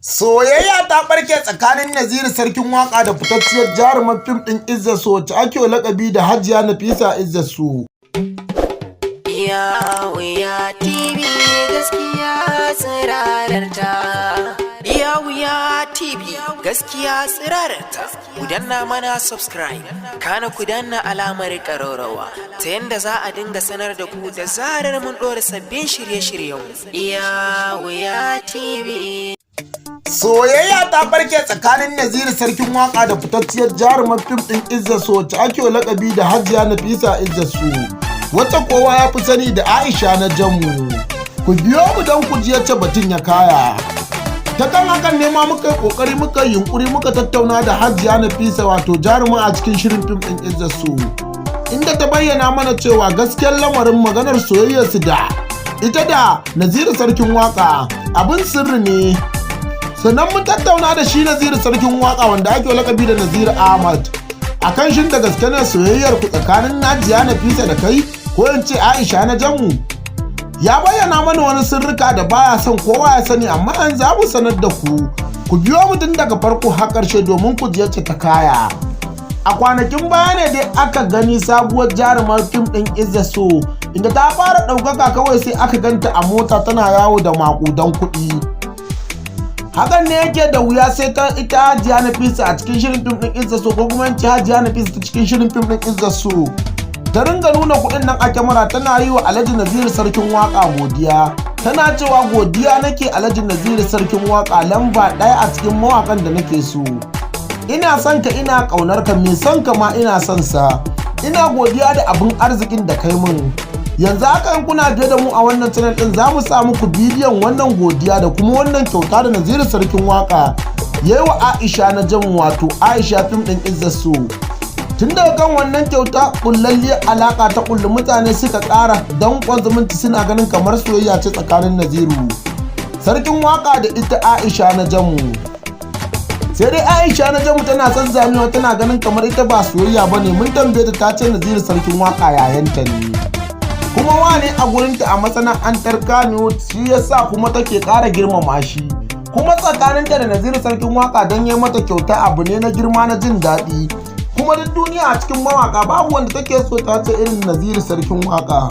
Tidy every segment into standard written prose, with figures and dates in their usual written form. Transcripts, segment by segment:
Soyayya ta barke tsakanin Naziru Sarkin Waƙa da fitacciyar jarumar fim ɗin Izzat Su wacce ake wa laƙabi da Hajiya Nafisa Izzat Su. Wuya TV gaskiya tsirararta. Wuya TV gaskiya tsirararta. Ku danna mana subscribe, kana ku danna alamar ƙararrawa ta yanda za a dinga sanar da ku da zarar mun ɗora sabbin shirye-shiryen. Wuya TV. Soyayya ta barke tsakanin Naziru Sarkin Waƙa da fitacciyar jarumar fim ɗin Izzat Su wacce ake wa laƙabi da Hajiya Nafisa Izzat Su, wacce kowa ya fi sani da Aisha na Jammu. Ku biyo mu don ku ji yacce batun ya kaya. Ta kan hakan ne ma muka yi ƙoƙari muka yi yunƙuri muka tattauna da Hajiya Nafisa wato jaruma a cikin shirin fim ɗin Izzat Su, inda ta bayyana mana cewa gaskiyar lamarin maganar soyayyarsu da ita da Naziru Sarkin Waƙa abin sirri ne. Sannan mun tattauna da shi Naziru Sarkin Waƙa wanda ake lakabi da Naziru Ahmad akan shin da gaske ne soyayyar ku tsakanin Hajiya Nafisa da kai ko in ce Aisha na Jammu. Ya bayyana mana wani sirrika da baya son kowa ya sani amma an za mu sanar da ku. Ku biyo mu tun daga farko har ƙarshe domin ku ji yacce ta kaya. A kwanakin baya ne dai aka gani sabuwar jarumar fim ɗin Izzat Su inda ta fara ɗaukaka kawai sai aka ganta a mota tana yawo da maƙudan kuɗi. Hakan ne yake da wuya sai ta ita Hajiya Nafisa a cikin shirin fim ɗin Izzat Su ko kuma in ci Hajiya Nafisa ta cikin shirin fim ɗin Izzat Su ta ringa nuna kuɗin nan a kyamara tana yi wa Alhaji Naziru Sarkin Waƙa godiya, tana cewa godiya nake Alhaji Naziru Sarkin Waƙa lamba ɗaya a cikin mawaƙan da nake so. Ina son ka, ina ƙaunar ka, mai son ka ma ina son sa. Ina godiya da abin arzikin da kai min. Yanzu haka in kuna biye da mu a wannan channel din za mu sa muku bidiyon wannan godiya da kuma wannan kyauta da Naziru Sarkin Waƙa yayi wa Aisha na Jammu wato Aisha fim din Izzat Su. Tun daga kan wannan kyauta kullalliyar alaka ta kullu mutane suka ƙara danƙon zumunci suna ganin kamar soyayya ce tsakanin Naziru Sarkin Waƙa da ita Aisha na Jammu. Sai dai Aisha na Jammu tana son zamewa tana ganin kamar ita ba soyayya bane. Mun tambaye ta ce Naziru Sarkin Waƙa yayanta ne. Kuma wane a gurinta a masana'antar Kano shi yasa kuma take ƙara girmama shi. Kuma tsakaninta da Naziru Sarkin Waƙa don yi mata kyauta abu ne na girma na jin daɗi. Kuma duk duniya a cikin mawaƙa babu wanda take so ta ce irin Naziru Sarkin Waƙa.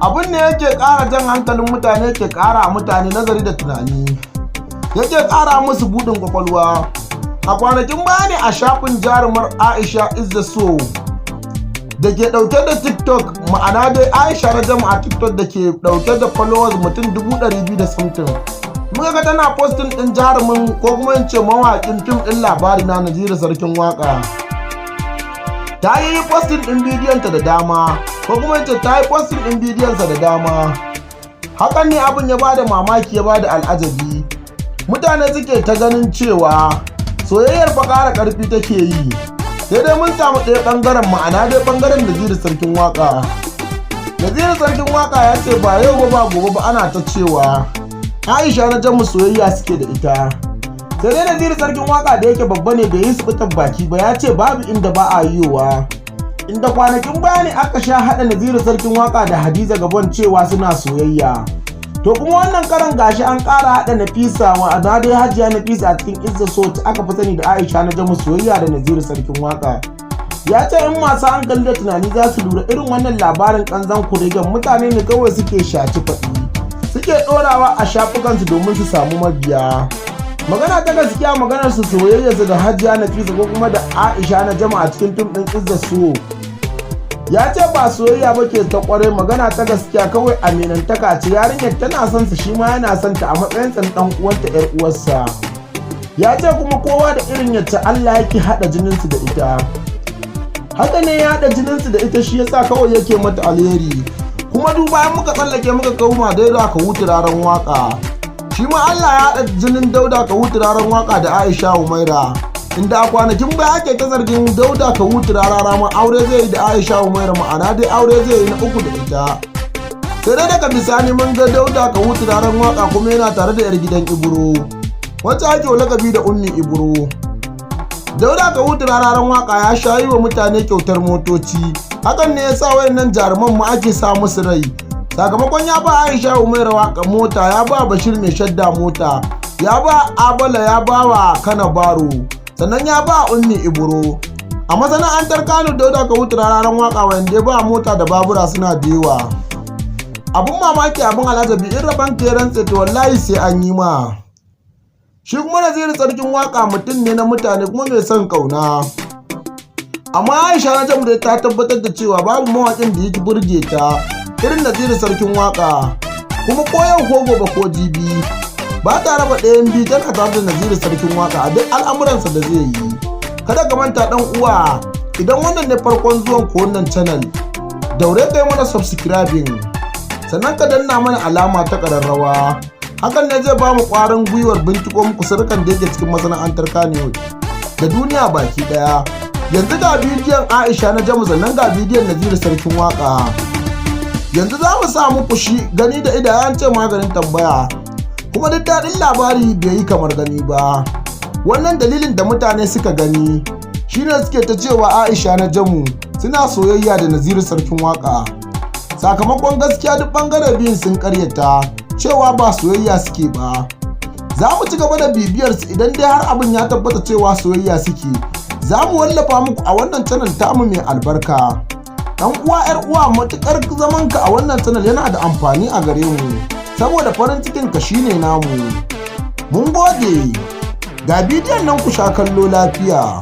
Abin ne yake ƙara jan hankalin mutane, yake ƙara mutane nazari da tunani, yake ƙara musu buɗin kwakwalwa. A kwanakin baya ne a shafin jarumar Aisha Izzat Su da ke ɗauke da TikTok, ma'ana dai Aisha na Jammu a TikTok da ke ɗauke da followers mutum 200,000 da something. Muka ga tana postin ɗin jarumin ko kuma in ce mawaƙin fim ɗin labari na Naziru Sarkin Waƙa. Ta yi postin ɗin bidiyonta da dama ko kuma in ce ta yi postin ɗin bidiyonsa da dama. Hakan ne abin ya bada mamaki, ya bada al'ajabi. Mutane suke ta ganin cewa soyayyar fa ƙara ƙarfi take yi. Sai dai mun samu ɗaya ɓangaren, ma'ana dai ɓangaren Naziru Sarkin Waƙa. Naziru Sarkin Waƙa ya ce ba yau ba gobe ba ana ta cewa Aisha na Jammu soyayya suke da ita. Sai dai Naziru Sarkin Waƙa da yake babba ne bai yi subutan baki ba, ya ce babu inda ba a yiwa. Inda kwanakin baya ne aka sha haɗa Naziru Sarkin Waƙa da Hadiza Gabon cewa suna soyayya. To kuma wannan karan gashi an ƙara haɗa Nafisa ma'ana dai Hajiya Nafisa a cikin Izzat Su aka fi sani da Aisha na Jammu soyayya da Naziru Sarkin Waƙa. Ya ce in masu hankali da tunani za su lura irin wannan labarin ƙanzan kuregen mutane ne kawai suke shaci faɗi, suke ɗorawa a shafukansu domin su samu mabiya. Magana ta gaskiya maganar su soyayyarsu da Hajiya Nafisa ko kuma da Aisha na Jammu a cikin fim ɗin Izzat Su. Ya ce ba soyayya ba ke ta kwarai, magana ta gaskiya kawai aminantaka ce. Yarinyar tana son sa, shi ma yana son ta a matsayin ɗan uwanta ƴar uwarsa. Ya ce kuma kowa da irin yacce Allah yake haɗa jininsu da ita. Haka ne ya haɗa jininsu da ita, shi yasa kawai yake mata alheri. Kuma duk bayan muka tsallake muka koma Dauda Kawu Turaren Waƙa. Shi ma Allah ya haɗa jinin Dauda Kawu Turaren Waƙa da Aisha Humaira. Inda a kwanakin baya ake ta zargin Dauda Kawu Turaren ma aure zai yi da Aisha Humaira, ma'ana dai aure zai yi na uku da ita. Sai dai daga bisani mun ga Dauda Kawu Turaren Waƙa kuma yana tare da 'yar gidan Ibro wacce ake lakabi da Ummi Ibro. Dauda Kawu Turaren Waƙa ya sha yi wa mutane kyautar motoci. Hakan ne ya sa wayannan jaruman mu ake sa musu rai. Sakamakon ya ba Aisha Humaira Waƙa mota, ya ba Bashir mai shadda mota, ya ba Abala, ya ba wa Kana Baro, sannan ya ba Ummi Ibro. A masana'antar Kano Dauda Kahutu ranar waka wanda ya ba mota da babura suna da yawa. Abun mamaki abun alajabi in rabon ka ya rantse to wallahi sai an yi ma. Shi kuma Naziru sarkin waka mutum ne na mutane kuma mai son kauna. Amma Aisha Najamu dai ta tabbatar da cewa babu mawaƙin da yake burge ta irin Naziru sarkin waka. Kuma ko yau ko gobe ko jibi ba ta raba ɗayan biyu tana tare da Naziru sarkin waka a duk al'amuransa da zai yi. Kada ka manta dan uwa, idan wannan ne farkon zuwan ku wannan channel, daure kai mana subscribing, sannan ka danna mana alama ta ƙararrawa. Hakan ne zai ba mu ƙwarin gwiwar binciko muku sirrukan da yake cikin masana'antar Kannywood da duniya baki ɗaya. Yanzu ga bidiyon Aisha Najamu, sannan ga bidiyon Naziru sarkin waka. Yanzu za mu sa muku shi gani da idan ce maganin tambaya, kuma duk daɗin labari bai yi kamar gani ba. Wannan dalilin da mutane suka gani shine suke ta cewa Aisha Najamu suna soyayya da Naziru sarkin waka. Sakamakon gaskiya duk bangare biyun sun karyata cewa ba soyayya suke ba. Za mu ci gaba da bibiyar su idan dai har abin ya tabbata cewa soyayya suke. Za mu wallafa muku a wannan channel tamu mai albarka. Dan uwa yar uwa, matukar zaman ka a wannan channel yana da amfani a gare mu, saboda farin cikin ka shine namu. Mun gode. Ga bidiyon nan ku sha kallo lafiya.